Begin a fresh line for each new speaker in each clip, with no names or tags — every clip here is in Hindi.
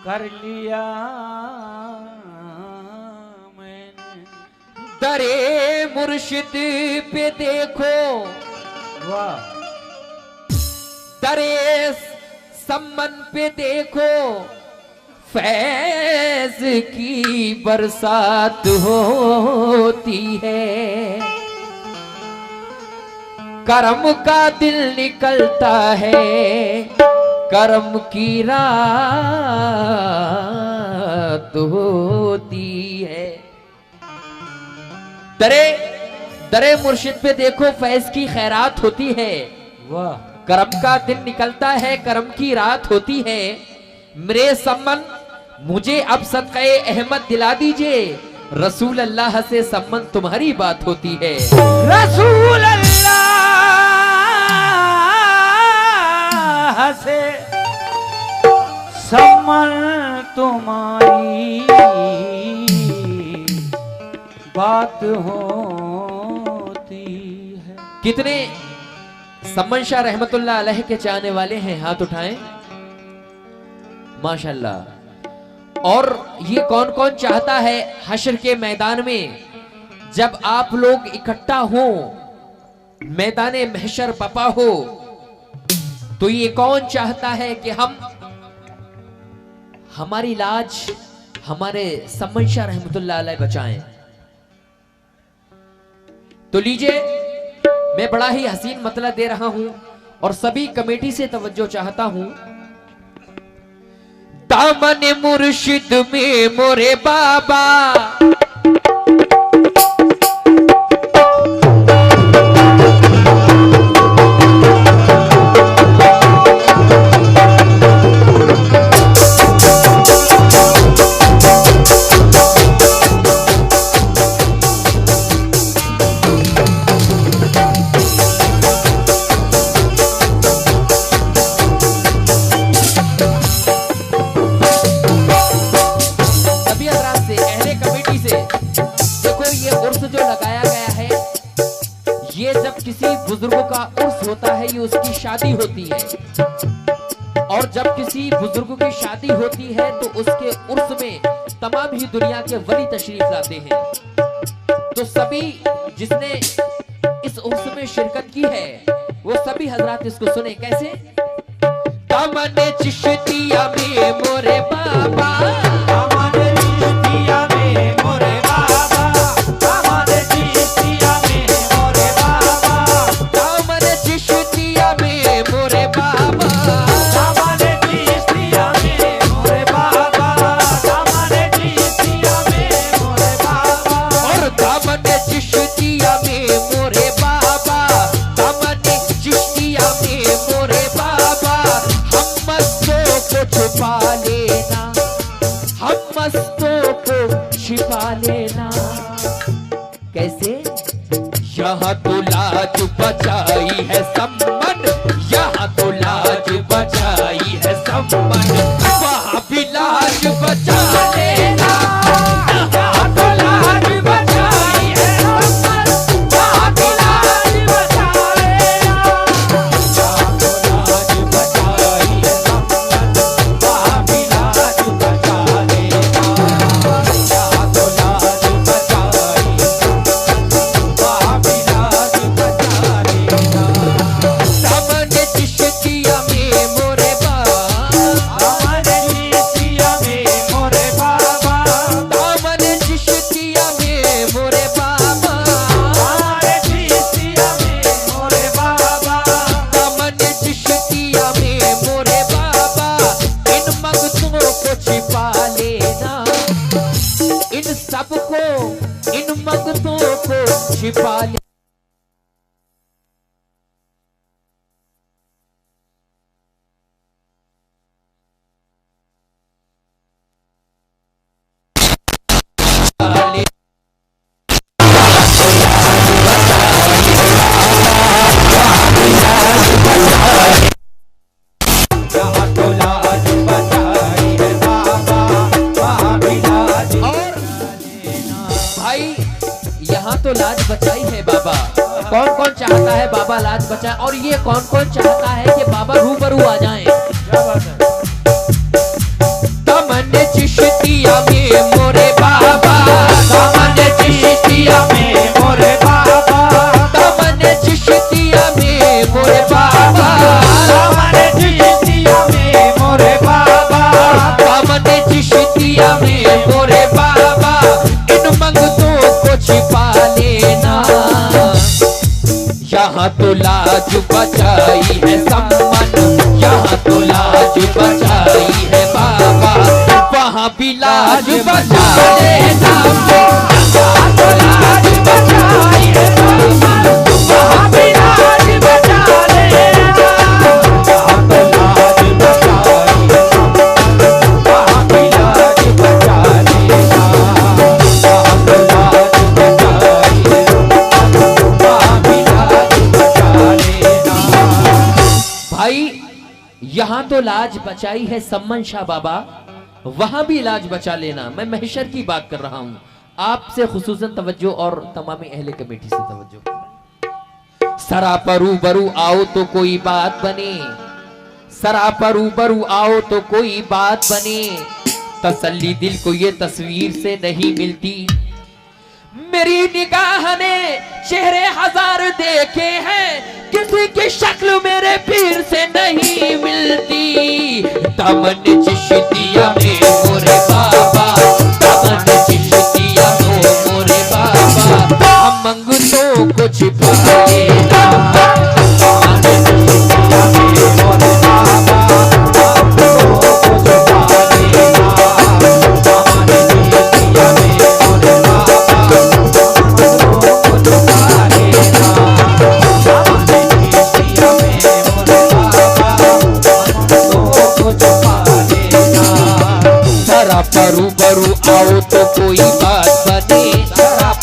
कर लिया मैंने।
दरे मुर्शिद पे देखो,
वाह।
दरे सम्मन पे देखो, फैज की बरसात होती है। करम का दिल निकलता है, करम की रात होती है। दरे दरे मुर्शिद पे देखो, फैज की खैरात होती है।
वाह।
करम का दिन निकलता है, करम की रात होती है। मेरे सम्मन मुझे अब सदक़े अहमद दिला दीजिए, रसूल अल्लाह से सम्मन तुम्हारी बात होती है।
रसूल अल्लाह से सम्मन तुम्हारी बात होती है।
कितने सम्मन शाह रहमतुल्लाह अलैह के चाहने वाले हैं, हाथ उठाएं। माशाल्लाह। और ये कौन कौन चाहता है हश्र के मैदान में जब आप लोग इकट्ठा हो, मैदाने महशर पपा हो, तो ये कौन चाहता है कि हम हमारी लाज हमारे सम्मन शाह रहमतुल्लाह अलैह बचाएं। तो लीजिए, मैं बड़ा ही हसीन मतला दे रहा हूं और सभी कमेटी से तवज्जो चाहता हूं। दामन मुर्शिद में मोरे बाबा, बुजुर्गों का उर्स होता है, ये उसकी शादी होती है। और जब किसी बुजुर्ग की शादी होती है तो उसके उर्स में तमाम ही दुनिया के वली तशरीफ लाते हैं। तो सभी जिसने इस उर्स में शिरकत की है वो सभी हजरात इसको सुने। कैसे? दामन चिश्तिया में मोरे बाबा, यहाँ तो लाज बचाई है सम्मन, यहाँ तो लाज बचाई है सम्मन, वहाँ भी लाज बचा लेना। यहाँ तो लाज बचाई है सम्मन, वहाँ भी लाज बचा लेना। यहाँ तो लाज बचाई है सम्मन, वहाँ भी लाज बचा लेना। यहाँ तो लाज बचाई वहाँ भी लाज बचा लेना। सामने चिश्तिया में मोरे बाबा, सामने चिश्तिया में मोरे बाबा, सामने चिश्तिया में मोरे बाबा, सामने चिश्तिया में मोरे बाबा, सामने चिश्तिया में मोरे बाबा। इन मगतों को छिपा लेना, इन सबको इन मगतों को छिपा लेना। यहाँ तो लाज बचाई है बाबा। कौन कौन चाहता है बाबा लाज बचाए, और ये कौन कौन चाहता है कि बाबा रूबरू आ जाएं?
क्या बात है।
यहाँ तो लाज बचाई है सम्मन, यहाँ तो लाज बचाई है बाबा, वहाँ भी लाज बचा लेना। यहाँ तो लाज बचाई है सम्मन, वहाँ भी लाज बचा लेना। यहाँ तो लाज बचाई है सम्मन, वहाँ भी लाज बचा लेना। यहाँ तो लाज बचाई है सम्मन, वहाँ भी लाज बचा लेना। भाई यहाँ तो लाज बचाई है सम्मन शाह बाबा, वहां भी इलाज बचा लेना। मैं महशर की बात कर रहा हूं, आपसे खुसूसन तवज्जो और तमामी अहले कमेटी से तवज्जो। सरापरू बरू आओ तो कोई बात बने, सरापरू बरू आओ तो कोई बात बने, तसल्ली दिल को ये तस्वीर से नहीं मिलती। मेरी निगाह ने चेहरे हजार देखे हैं, किसी की शक्ल मेरे पीर से नहीं मिलती। दामन चिश्तिया में मोरे बाबा, दामन चिश्तिया में मोरे बाबा, हम मंग तो कुछ पाए ना। दामन चिश्तिया में मोरे बाबा, हम तो कुछ पाए ना। दामन चिश्तिया में मोरे बाबा, परू बरू आओ तो कोई बात बने,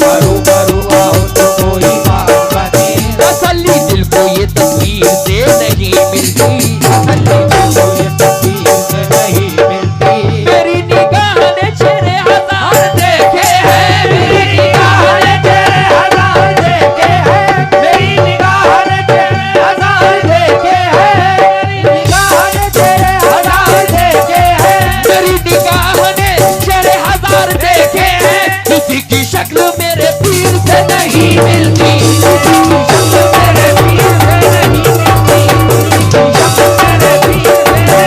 परू बरू आओ तो कोई बात बने। तसल्ली दिल को ये तस्वीर से नहीं मिलती, तसल्ली दिल को ये तस्वीर से नहीं मिलती। मेरी निगाह ने चेहरे हजार देखे हैं, मेरी निगाह ने चेहरे हजार देखे हैं, मेरी निगाह ने चेहरे हजार देखे हैं, मेरी निगाह ने चेहरे हजार देखे हैं, मेरी निगाह ने चेहरे हजार देखे हैं। किसी की शक्ल मेरे पीर से नहीं मिलती, किसी की शक्ल मेरे पीर से नहीं मिलती, किसी की शक्ल मेरे पीर से नहीं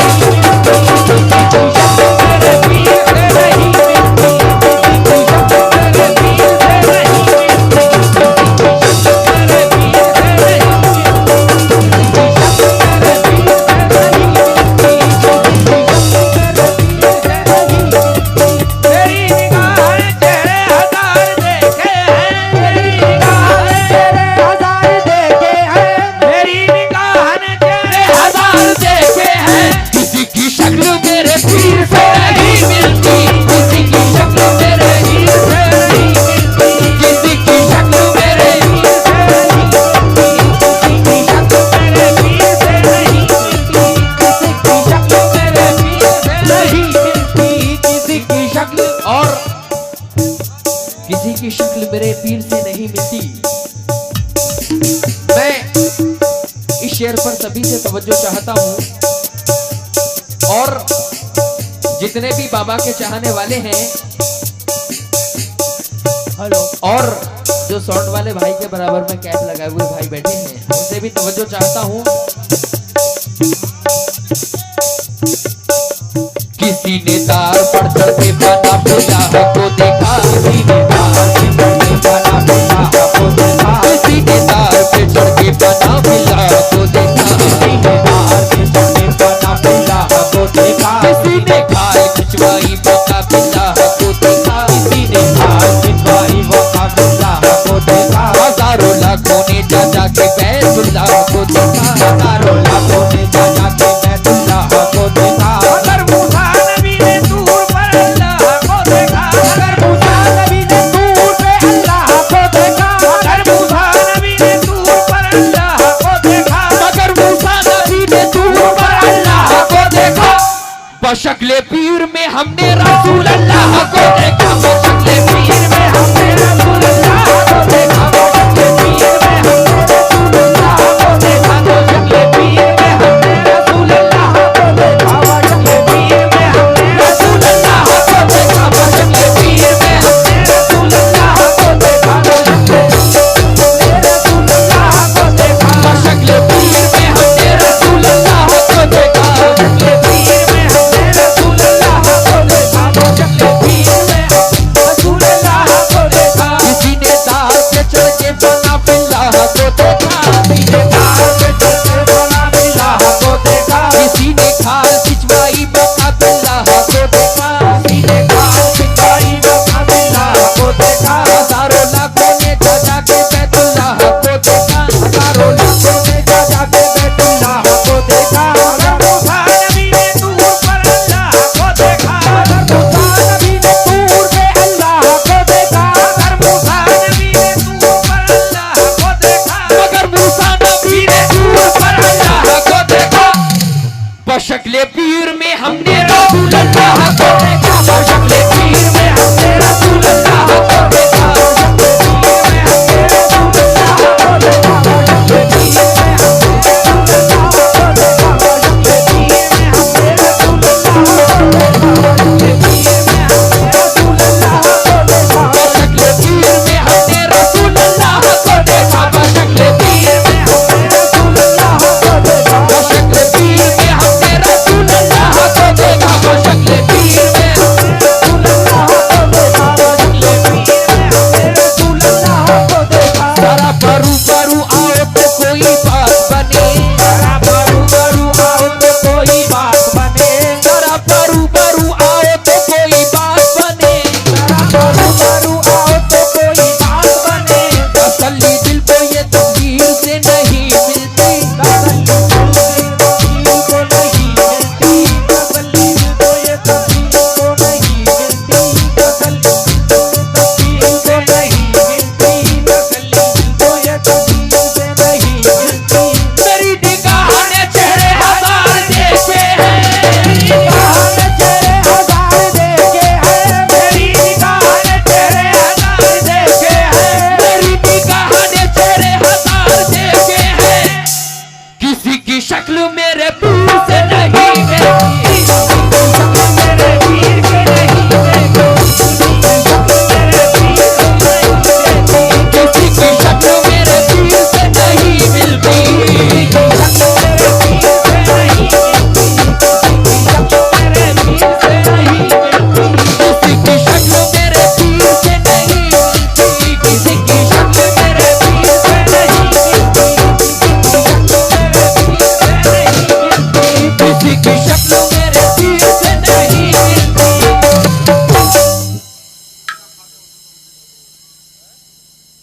मिलती, किसी की शक्ल मेरे पीर से नहीं मिलती, किसी की शक्ल मेरे पीर से नहीं मिलती, किसी की शक्ल मेरे पीर से नहीं मिलती, किसी की शक्ल मेरे पीर से नहीं मिलती, किसी की शक्ल मेरे पीर से नहीं किसी की शक्ल मेरे पीर से नहीं मिलती। मैं इस शेर पर सभी से तवज्जो चाहता हूं, और जितने भी बाबा के चाहने वाले हैं, हेलो, और जो साउंड वाले भाई के बराबर में कैप लगाए हुए भाई बैठे हैं, उनसे भी तवज्जो चाहता हूं। किसी ने तार पर चढ़ के बना पूजा को देखा, किसी ने तार पे चढ़ के बना पूजा को देखा, किसी ने तार पे चढ़ के बना पूजा को देखा, किसी ने तार पे चढ़ के बना पूजा को देखा, किसी ने खाल खिंचवाई बना पूजा को देखा, किसी ने खाल खिंचवाई बना पूजा को देखा। हजारों लाखों ने जा जा के बैतुल्लाह को देखा, हजारों लाखों ने जा जा के बैतुल्लाह को देखा। अगर मूसा नबी ने दूर पर अल्लाह को देखा, अगर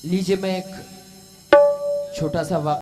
लीजिए मैं एक छोटा सा वाक़